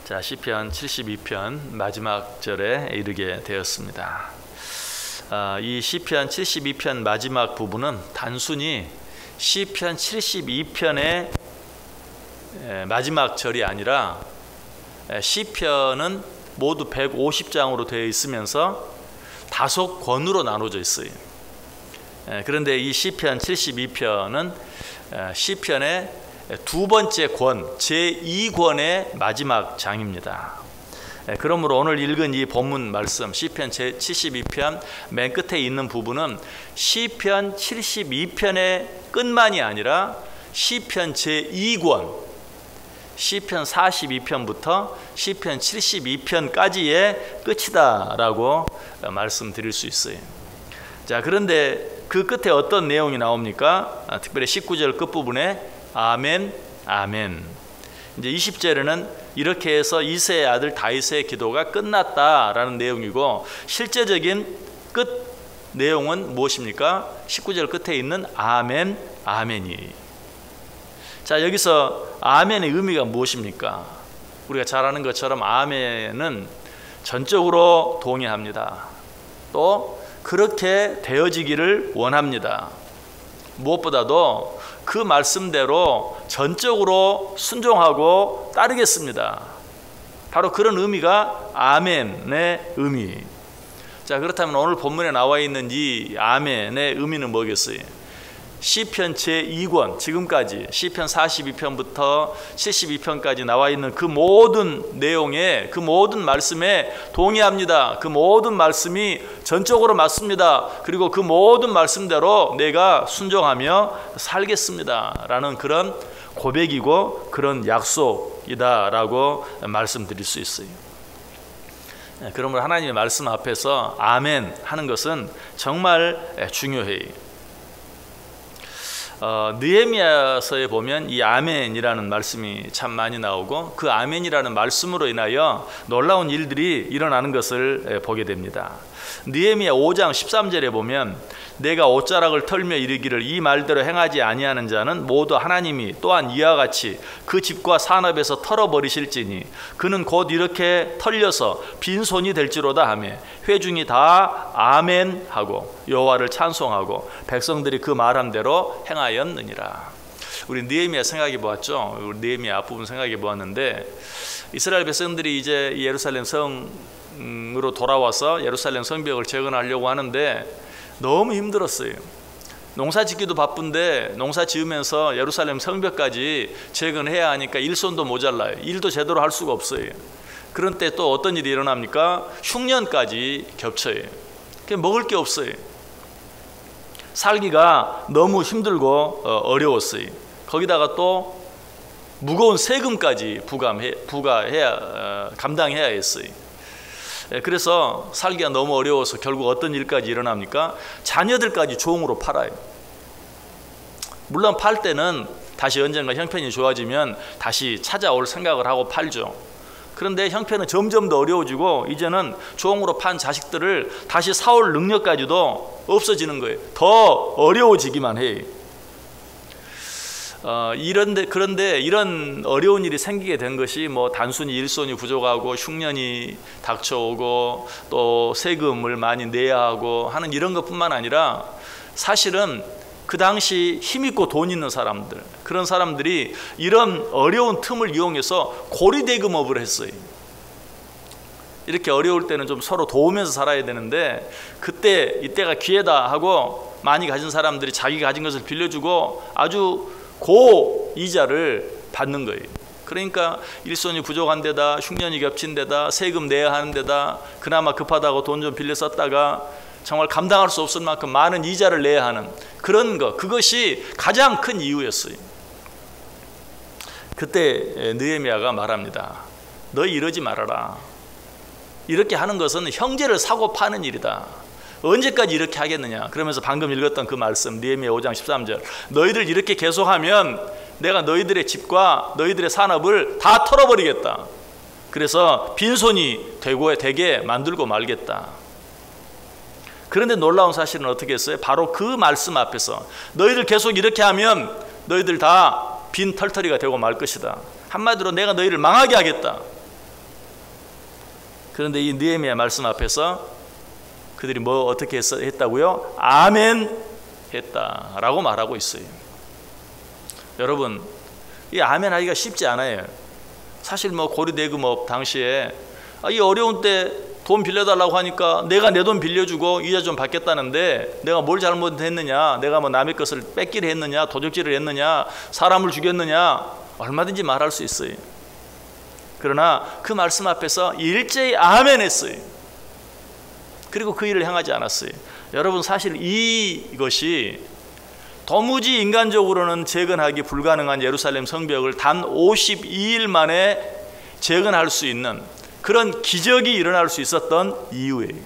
자, 시편 72편 마지막 절에 이르게 되었습니다. 이 시편 72편 마지막 부분은 단순히 시편 72편의 마지막 절이 아니라 시편은 모두 150장으로 되어 있으면서 다섯 권으로 나눠져 있어요. 그런데 이 시편 72편은 시편의 두 번째 권, 제2권의 마지막 장입니다. 그러므로 오늘 읽은 이 본문 말씀 시편 제72편 맨 끝에 있는 부분은 시편 72편의 끝만이 아니라 시편 제2권, 시편 42편부터 시편 72편까지의 끝이다라고 말씀드릴 수 있어요. 자, 그런데 그 끝에 어떤 내용이 나옵니까? 특별히 19절 끝부분에 아멘, 아멘. 이제 20절에는 이렇게 해서 이새의 아들 다윗의 기도가 끝났다라는 내용이고, 실제적인 끝 내용은 무엇입니까? 19절 끝에 있는 아멘, 아멘이. 자, 여기서 아멘의 의미가 무엇입니까? 우리가 잘 아는 것처럼 아멘은 전적으로 동의합니다. 또 그렇게 되어지기를 원합니다. 무엇보다도 그 말씀대로 전적으로 순종하고 따르겠습니다. 바로 그런 의미가 아멘의 의미. 자, 그렇다면 오늘 본문에 나와 있는 이 아멘의 의미는 뭐겠어요? 시편 제2권, 지금까지 시편 42편부터 72편까지 나와 있는 그 모든 내용에, 그 모든 말씀에 동의합니다. 그 모든 말씀이 전적으로 맞습니다. 그리고 그 모든 말씀대로 내가 순종하며 살겠습니다 라는 그런 고백이고 그런 약속이다 라고 말씀드릴 수 있어요. 그러므로 하나님의 말씀 앞에서 아멘 하는 것은 정말 중요해요. 느헤미야서에 보면 이 아멘이라는 말씀이 참 많이 나오고, 그 아멘이라는 말씀으로 인하여 놀라운 일들이 일어나는 것을 보게 됩니다. 느헤미야 5장 13절에 보면 내가 옷자락을 털며 이르기를 이 말대로 행하지 아니하는 자는 모두 하나님이 또한 이와 같이 그 집과 산업에서 털어버리실지니 그는 곧 이렇게 털려서 빈손이 될지로다 하며 회중이 다 아멘하고 여호와를 찬송하고 백성들이 그 말한 대로 행하였느니라. 우리 느헤미야 생각해 보았죠. 우리 느헤미야 앞부분 생각해 보았는데, 이스라엘 백성들이 이제 예루살렘 성으로 돌아와서 예루살렘 성벽을 재건하려고 하는데 너무 힘들었어요. 농사 짓기도 바쁜데 농사 지으면서 예루살렘 성벽까지 재건해야 하니까 일손도 모자라요. 일도 제대로 할 수가 없어요. 그런 때 또 어떤 일이 일어납니까? 흉년까지 겹쳐요. 먹을 게 없어요. 살기가 너무 힘들고 어려웠어요. 거기다가 또 무거운 세금까지 감당해야 했어요. 그래서 살기가 너무 어려워서 결국 어떤 일까지 일어납니까? 자녀들까지 종으로 팔아요. 물론 팔 때는 다시 언젠가 형편이 좋아지면 다시 찾아올 생각을 하고 팔죠. 그런데 형편은 점점 더 어려워지고 이제는 종으로 판 자식들을 다시 사올 능력까지도 없어지는 거예요. 더 어려워지기만 해요. 그런데 이런 어려운 일이 생기게 된 것이 뭐 단순히 일손이 부족하고 흉년이 닥쳐오고 또 세금을 많이 내야 하고 하는 이런 것뿐만 아니라, 사실은 그 당시 힘있고 돈 있는 사람들, 그런 사람들이 이런 어려운 틈을 이용해서 고리대금업을 했어요. 이렇게 어려울 때는 좀 서로 도우면서 살아야 되는데, 이때가 기회다 하고 많이 가진 사람들이 자기가 가진 것을 빌려주고 아주 고이자를 받는 거예요. 그러니까 일손이 부족한 데다, 흉년이 겹친 데다, 세금 내야 하는 데다, 그나마 급하다고 돈 좀 빌려 썼다가 정말 감당할 수 없을 만큼 많은 이자를 내야 하는 그런 것, 그것이 가장 큰 이유였어요. 그때 느헤미야가 말합니다. 너희 이러지 말아라. 이렇게 하는 것은 형제를 사고 파는 일이다. 언제까지 이렇게 하겠느냐. 그러면서 방금 읽었던 그 말씀, 느헤미야 5장 13절, 너희들 이렇게 계속하면 내가 너희들의 집과 너희들의 산업을 다 털어버리겠다. 그래서 빈손이 되게 만들고 말겠다. 그런데 놀라운 사실은 어떻게 했어요? 바로 그 말씀 앞에서 너희들 계속 이렇게 하면 너희들 다 빈 털터리가 되고 말 것이다. 한마디로 내가 너희를 망하게 하겠다. 그런데 이 느헤미야 말씀 앞에서 그들이 뭐 어떻게 했다고요? 아멘 했다라고 말하고 있어요. 여러분, 이 아멘 하기가 쉽지 않아요. 사실 뭐 고려대금업 당시에 이 어려운 때 돈 빌려달라고 하니까 내가 내 돈 빌려주고 이자 좀 받겠다는데 내가 뭘 잘못했느냐, 내가 뭐 남의 것을 뺏기려 했느냐, 도적질을 했느냐, 사람을 죽였느냐, 얼마든지 말할 수 있어요. 그러나 그 말씀 앞에서 일제히 아멘 했어요. 그리고 그 일을 행하지 않았어요. 여러분, 사실 이것이 도무지 인간적으로는 재건하기 불가능한 예루살렘 성벽을 단 52일 만에 재건할 수 있는 그런 기적이 일어날 수 있었던 이유예요.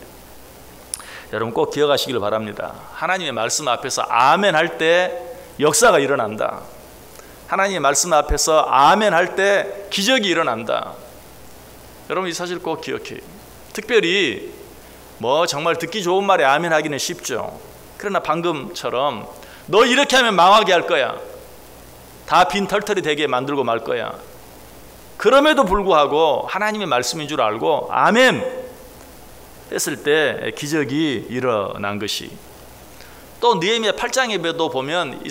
여러분 꼭 기억하시길 바랍니다. 하나님의 말씀 앞에서 아멘 할 때 역사가 일어난다. 하나님의 말씀 앞에서 아멘 할 때 기적이 일어난다. 여러분 이 사실 꼭 기억해요. 특별히 뭐 정말 듣기 좋은 말에 아멘 하기는 쉽죠. 그러나 방금처럼 너 이렇게 하면 망하게 할 거야, 다 빈 털털이 되게 만들고 말 거야, 그럼에도 불구하고 하나님의 말씀인 줄 알고 아멘 했을 때 기적이 일어난 것이, 또 느헤미야 8장에도 보면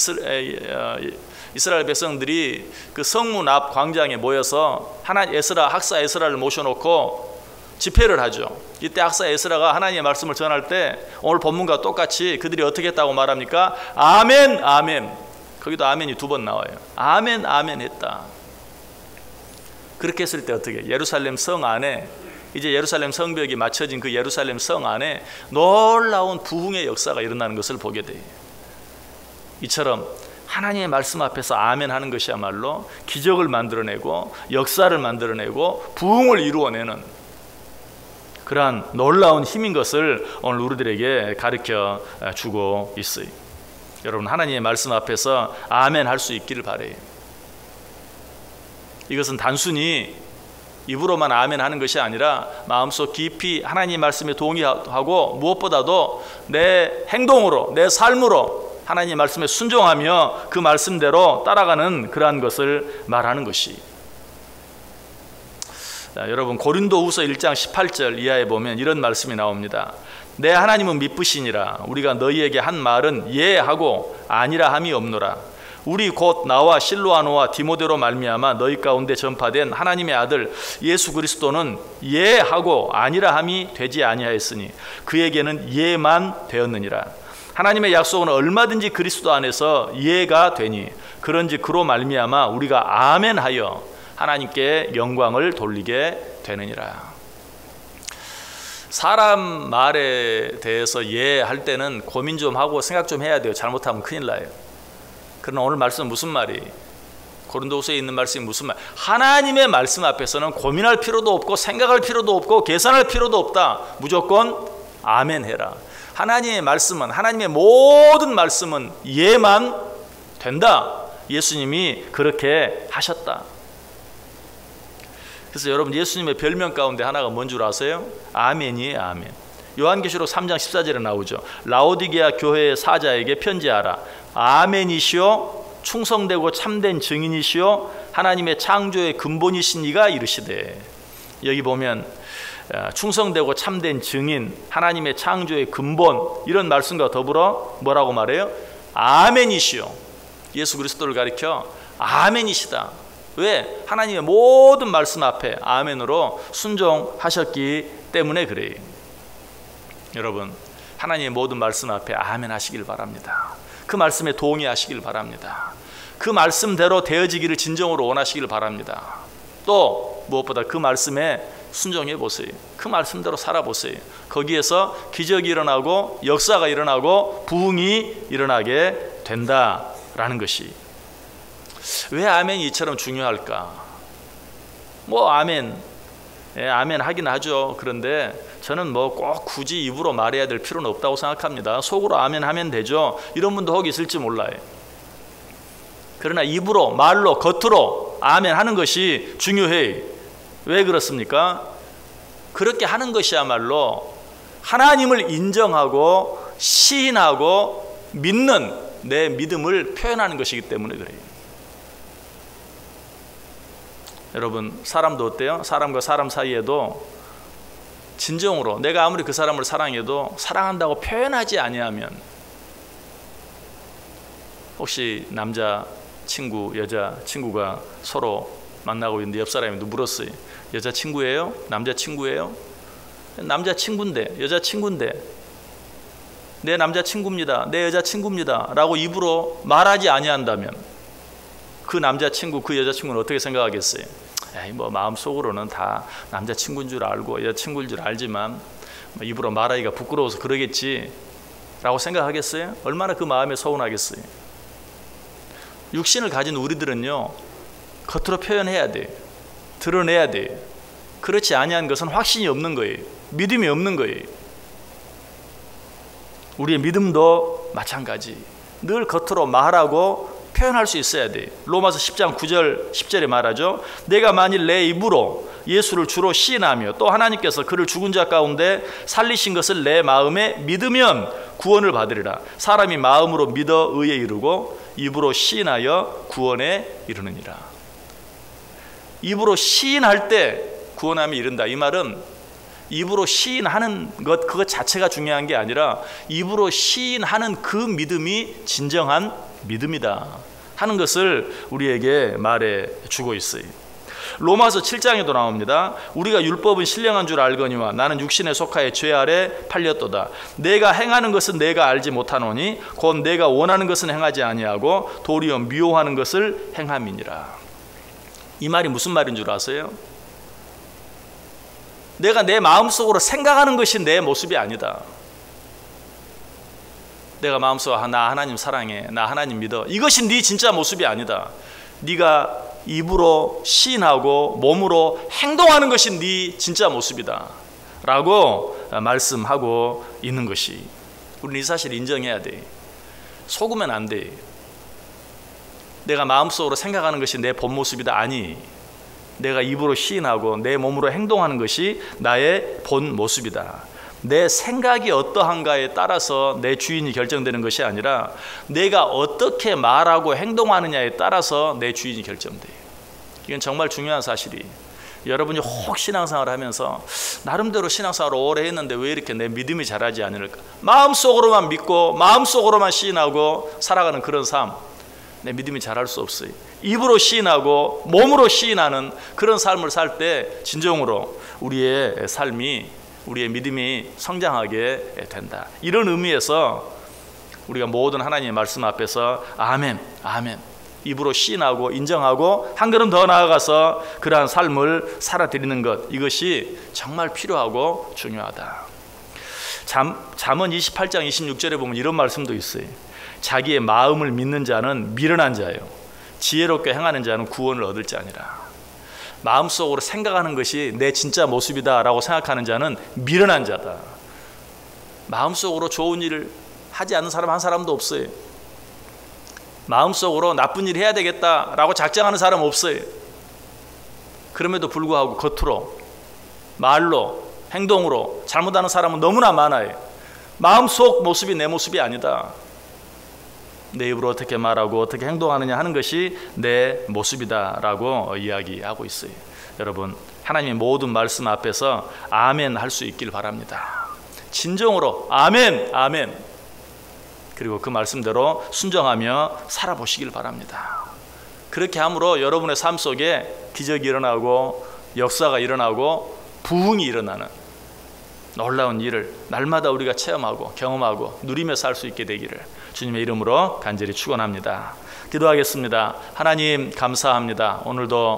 이스라엘 백성들이 그 성문 앞 광장에 모여서 학사 에스라를 모셔놓고 집회를 하죠. 이때 학사 에스라가 하나님의 말씀을 전할 때 오늘 본문과 똑같이 그들이 어떻게 했다고 말합니까? 아멘 아멘. 거기도 아멘이 2번 나와요. 아멘 아멘 했다. 그렇게 했을 때 어떻게, 예루살렘 성 안에, 이제 예루살렘 성벽이 맞춰진 그 예루살렘 성 안에 놀라운 부흥의 역사가 일어나는 것을 보게 돼요. 이처럼 하나님의 말씀 앞에서 아멘 하는 것이야말로 기적을 만들어내고 역사를 만들어내고 부흥을 이루어내는 그러한 놀라운 힘인 것을 오늘 우리들에게 가르쳐 주고 있어요. 여러분, 하나님의 말씀 앞에서 아멘 할 수 있기를 바라요. 이것은 단순히 입으로만 아멘 하는 것이 아니라 마음속 깊이 하나님의 말씀에 동의하고 무엇보다도 내 행동으로, 내 삶으로 하나님의 말씀에 순종하며 그 말씀대로 따라가는 그러한 것을 말하는 것이. 자, 여러분 고린도후서 1장 18절 이하에 보면 이런 말씀이 나옵니다. 내 하나님은 미쁘시니라. 우리가 너희에게 한 말은 예하고 아니라 함이 없노라. 우리 곧 나와 실로아노와 디모데로 말미암아 너희 가운데 전파된 하나님의 아들 예수 그리스도는 예하고 아니라 함이 되지 아니하였으니 그에게는 예만 되었느니라. 하나님의 약속은 얼마든지 그리스도 안에서 예가 되니 그런즉 그로 말미암아 우리가 아멘하여 하나님께 영광을 돌리게 되느니라. 사람 말에 대해서 예할 때는 고민 좀 하고 생각 좀 해야 돼요. 잘못하면 큰일 나요. 그러나 오늘 말씀은 무슨 말이, 고린도후서에 있는 말씀이 무슨 말? 하나님의 말씀 앞에서는 고민할 필요도 없고 생각할 필요도 없고 계산할 필요도 없다. 무조건 아멘 해라. 하나님의 말씀은, 하나님의 모든 말씀은 예만 된다. 예수님이 그렇게 하셨다. 그래서 여러분 예수님의 별명 가운데 하나가 뭔 줄 아세요? 아멘이에요. 아멘. 요한계시록 3장 14절에 나오죠. 라오디게아 교회의 사자에게 편지하라. 아멘이시오 충성되고 참된 증인이시오 하나님의 창조의 근본이신 이가 이르시되. 여기 보면 충성되고 참된 증인, 하나님의 창조의 근본, 이런 말씀과 더불어 뭐라고 말해요? 아멘이시오. 예수 그리스도를 가리켜 아멘이시다. 왜? 하나님의 모든 말씀 앞에 아멘으로 순종하셨기 때문에 그래요. 여러분, 하나님의 모든 말씀 앞에 아멘 하시길 바랍니다. 그 말씀에 동의하시길 바랍니다. 그 말씀대로 되어지기를 진정으로 원하시길 바랍니다. 또 무엇보다 그 말씀에 순종해 보세요. 그 말씀대로 살아보세요. 거기에서 기적이 일어나고 역사가 일어나고 부흥이 일어나게 된다라는 것이. 왜 아멘이 이처럼 중요할까? 뭐 아멘, 아멘 하긴 하죠. 그런데 저는 뭐 꼭 굳이 입으로 말해야 될 필요는 없다고 생각합니다. 속으로 아멘 하면 되죠. 이런 분도 혹 있을지 몰라요. 그러나 입으로, 말로, 겉으로 아멘 하는 것이 중요해요. 왜 그렇습니까? 그렇게 하는 것이야말로 하나님을 인정하고 시인하고 믿는 내 믿음을 표현하는 것이기 때문에 그래요. 여러분, 사람도 어때요? 사람과 사람 사이에도 진정으로 내가 아무리 그 사람을 사랑해도 사랑한다고 표현하지 아니하면, 혹시 남자 친구, 여자 친구가 서로 만나고 있는데 옆 사람이 물었어요. 여자 친구예요? 남자 친구예요? 남자 친구인데, 여자 친구인데, 내 남자 친구입니다, 내 여자 친구입니다 라고 입으로 말하지 아니한다면 그 남자 친구, 그 여자 친구는 어떻게 생각하겠어요? 에이, 뭐 마음속으로는 다 남자 친구인 줄 알고 여자 친구인 줄 알지만 뭐 입으로 말하기가 부끄러워서 그러겠지 라고 생각하겠어요? 얼마나 그 마음에 서운하겠어요? 육신을 가진 우리들은요, 겉으로 표현해야 돼, 드러내야 돼. 그렇지 아니한 것은 확신이 없는 거예요. 믿음이 없는 거예요. 우리의 믿음도 마찬가지. 늘 겉으로 말하고 표현할 수 있어야 돼. 로마서 10장 9절 10절에 말하죠. 내가 만일 내 입으로 예수를 주로 시인하며 또 하나님께서 그를 죽은 자 가운데 살리신 것을 내 마음에 믿으면 구원을 받으리라. 사람이 마음으로 믿어 의에 이르고 입으로 시인하여 구원에 이르느니라. 입으로 시인할 때 구원함에 이른다. 이 말은 입으로 시인하는 것 그것 자체가 중요한 게 아니라 입으로 시인하는 그 믿음이 진정한 믿음이다 하는 것을 우리에게 말해 주고 있어요. 로마서 7장에도 나옵니다. 우리가 율법은 신령한 줄 알거니와 나는 육신에 속하여 죄 아래 팔렸도다. 내가 행하는 것은 내가 알지 못하노니 곧 내가 원하는 것은 행하지 아니하고 도리어 미워하는 것을 행함이니라. 이 말이 무슨 말인 줄 아세요? 내가 내 마음속으로 생각하는 것이 내 모습이 아니다. 내가 마음속으로 나 하나님 사랑해, 나 하나님 믿어, 이것이 네 진짜 모습이 아니다. 네가 입으로 시인하고 몸으로 행동하는 것이 네 진짜 모습이다 라고 말씀하고 있는 것이, 우리는 이 사실을 인정해야 돼. 속으면 안 돼. 내가 마음속으로 생각하는 것이 내 본 모습이다. 아니, 내가 입으로 시인하고 내 몸으로 행동하는 것이 나의 본 모습이다. 내 생각이 어떠한가에 따라서 내 주인이 결정되는 것이 아니라 내가 어떻게 말하고 행동하느냐에 따라서 내 주인이 결정돼요. 이건 정말 중요한 사실이. 여러분이 혹 신앙생활을 하면서 나름대로 신앙생활을 오래 했는데 왜 이렇게 내 믿음이 자라지 않을까? 마음속으로만 믿고 마음속으로만 시인하고 살아가는 그런 삶, 내 믿음이 자랄 수 없어요. 입으로 시인하고 몸으로 시인하는 그런 삶을 살 때 진정으로 우리의 삶이, 우리의 믿음이 성장하게 된다. 이런 의미에서 우리가 모든 하나님의 말씀 앞에서 아멘, 아멘, 입으로 시인하고 인정하고 한 걸음 더 나아가서 그러한 삶을 살아드리는 것, 이것이 정말 필요하고 중요하다. 잠언 28장 26절에 보면 이런 말씀도 있어요. 자기의 마음을 믿는 자는 미련한 자요, 지혜롭게 행하는 자는 구원을 얻을 자니라. 마음속으로 생각하는 것이 내 진짜 모습이다 라고 생각하는 자는 미련한 자다. 마음속으로 좋은 일을 하지 않는 사람 한 사람도 없어요. 마음속으로 나쁜 일 해야 되겠다라고 작정하는 사람 없어요. 그럼에도 불구하고 겉으로, 말로, 행동으로 잘못하는 사람은 너무나 많아요. 마음속 모습이 내 모습이 아니다. 내 입으로 어떻게 말하고 어떻게 행동하느냐 하는 것이 내 모습이다라고 이야기하고 있어요. 여러분, 하나님의 모든 말씀 앞에서 아멘 할 수 있길 바랍니다. 진정으로 아멘, 아멘. 그리고 그 말씀대로 순종하며 살아보시길 바랍니다. 그렇게 함으로 여러분의 삶 속에 기적이 일어나고 역사가 일어나고 부흥이 일어나는 놀라운 일을 날마다 우리가 체험하고 경험하고 누리며 살 수 있게 되기를 주님의 이름으로 간절히 축원합니다. 기도하겠습니다. 하나님 감사합니다. 오늘도